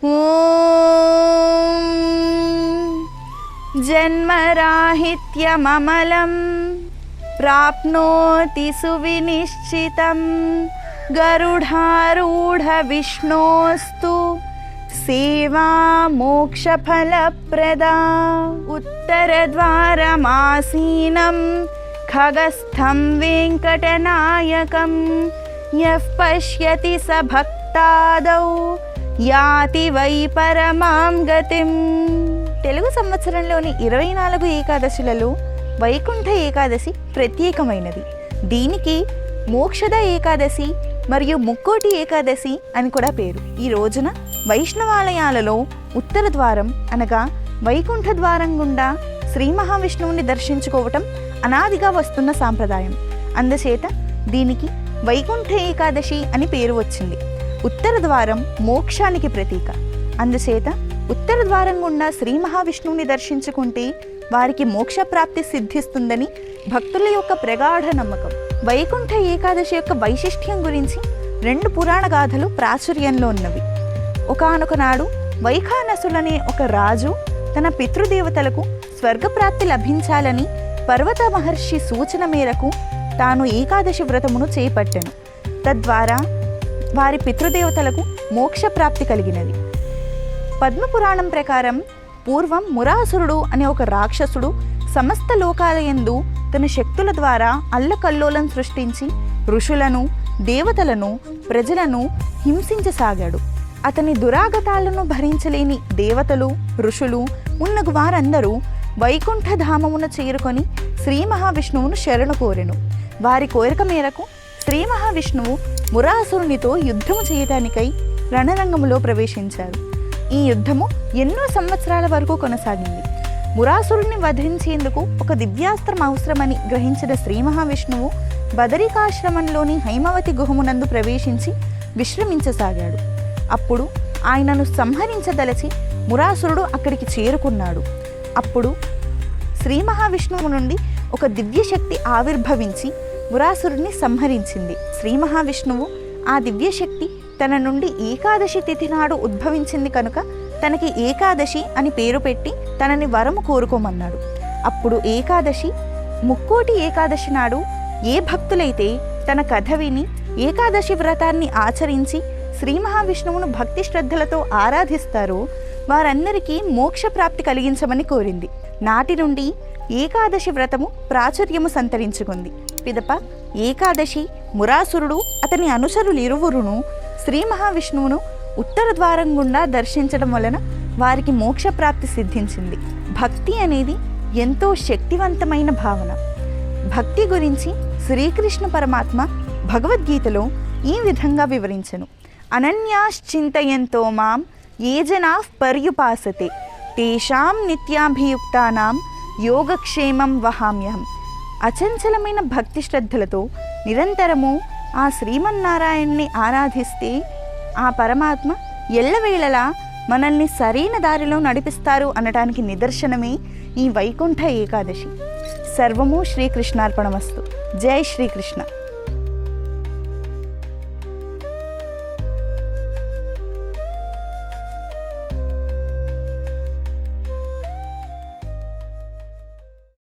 ఓం జన్మరాహిత్యమమలం ప్రాప్నోతి సువినిశ్చితం గరుడారూఢ విష్ణోస్తు సేవా మోక్షఫలప్రదా. ఉత్తరద్వారమాసీనం ఖగస్థం వెంకటనాయకం యః పశ్యతి స భక్తాదౌ యాతి వై పరమాం గతిం. తెలుగు సంవత్సరంలోని 24 ఏకాదశులలో వైకుంఠ ఏకాదశి ప్రత్యేకమైనది. దీనికి మోక్షద ఏకాదశి మరియు ముక్కోటి ఏకాదశి అని కూడా పేరు. ఈ రోజున వైష్ణవాలయాలలో ఉత్తర ద్వారం అనగా వైకుంఠ ద్వారం గుండా శ్రీ మహావిష్ణువుని దర్శించుకోవటం అనాదిగా వస్తున్న సాంప్రదాయం. అందుచేత దీనికి వైకుంఠ ఏకాదశి అని పేరు వచ్చింది. ఉత్తర ద్వారం మోక్షానికి ప్రతీక. అందుచేత ఉత్తర ద్వారం గుండా శ్రీ మహావిష్ణువుని దర్శించుకుంటే వారికి మోక్ష ప్రాప్తి సిద్ధిస్తుందని భక్తుల యొక్క ప్రగాఢ నమ్మకం. వైకుంఠ ఏకాదశి యొక్క వైశిష్ట్యం గురించి 2 పురాణ గాథలు ప్రాచుర్యంలో ఉన్నవి. ఒకానొక నాడు వైఖానసులనే ఒక రాజు తన పితృదేవతలకు స్వర్గప్రాప్తి లభించాలని పర్వత మహర్షి సూచన మేరకు తాను ఏకాదశి వ్రతమును చేపట్టెను. తద్వారా వారి పితృదేవతలకు మోక్షప్రాప్తి కలిగినది. పద్మపురాణం ప్రకారం పూర్వం మురాసురుడు అనే ఒక రాక్షసుడు సమస్త లోకాలయందు తన శక్తుల ద్వారా అల్లకల్లోలం సృష్టించి ఋషులను, దేవతలను, ప్రజలను హింసించసాగాడు. అతని దురాగతాలను భరించలేని దేవతలు, ఋషులు మున్నగు వారందరూ వైకుంఠధామమున చేరుకొని శ్రీ మహావిష్ణువును శరణు కోరెను. వారి కోరిక మేరకు శ్రీ మహావిష్ణువు మురాసురునితో యుద్ధము చేయటానికై రణరంగములో ప్రవేశించారు. ఈ యుద్ధము ఎన్నో సంవత్సరాల వరకు కొనసాగింది. మురాసురుని వధించేందుకు ఒక దివ్యాస్త్రం అవసరమని గ్రహించిన శ్రీ మహావిష్ణువు బదరికాశ్రమంలోని హైమవతి గుహమునందు ప్రవేశించి విశ్రమించసాగాడు. అప్పుడు ఆయనను సంహరించదలచి మురాసురుడు అక్కడికి చేరుకున్నాడు. అప్పుడు శ్రీ మహావిష్ణువు నుండి ఒక దివ్యశక్తి ఆవిర్భవించి మురాసురుడిని సంహరించింది. శ్రీ మహావిష్ణువు ఆ దివ్యశక్తి తన నుండి ఏకాదశి తిథి నాడు ఉద్భవించింది కనుక తనకి ఏకాదశి అని పేరు పెట్టి తనని వరము కోరుకోమన్నాడు. అప్పుడు ఏకాదశి, ముక్కోటి ఏకాదశి నాడు ఏ భక్తులైతే తన కథ విని ఏకాదశి వ్రతాన్ని ఆచరించి శ్రీ మహావిష్ణువును భక్తి శ్రద్ధలతో ఆరాధిస్తారో వారందరికీ మోక్ష ప్రాప్తి కలిగించమని కోరింది. నాటి నుండి ఏకాదశి వ్రతము ప్రాచుర్యము సంతరించుకుంది. పిదప ఏకాదశి మురాసురుడు అతని అనుచరులిరువురును శ్రీ మహావిష్ణువును ఉత్తర ద్వారం గుండా దర్శించడం వలన వారికి మోక్ష ప్రాప్తి సిద్ధించింది. భక్తి అనేది ఎంతో శక్తివంతమైన భావన. భక్తి గురించి శ్రీకృష్ణ పరమాత్మ భగవద్గీతలో ఈ విధంగా వివరించెను. అనన్యాశ్చింతయంతో మాం ఏ జనాః పర్యుపాసతే తేషాం నిత్యాభియుక్తానాం యోగక్షేమం వహామ్యహం. అచంచలమైన భక్తి శ్రద్ధలతో నిరంతరము ఆ శ్రీమన్నారాయణ్ణి ఆరాధిస్తే ఆ పరమాత్మ ఎల్లవేళలా మనల్ని సరైన దారిలో నడిపిస్తారు అనటానికి నిదర్శనమే ఈ వైకుంఠ ఏకాదశి. సర్వము శ్రీకృష్ణార్పణమస్తు. జై శ్రీకృష్ణ.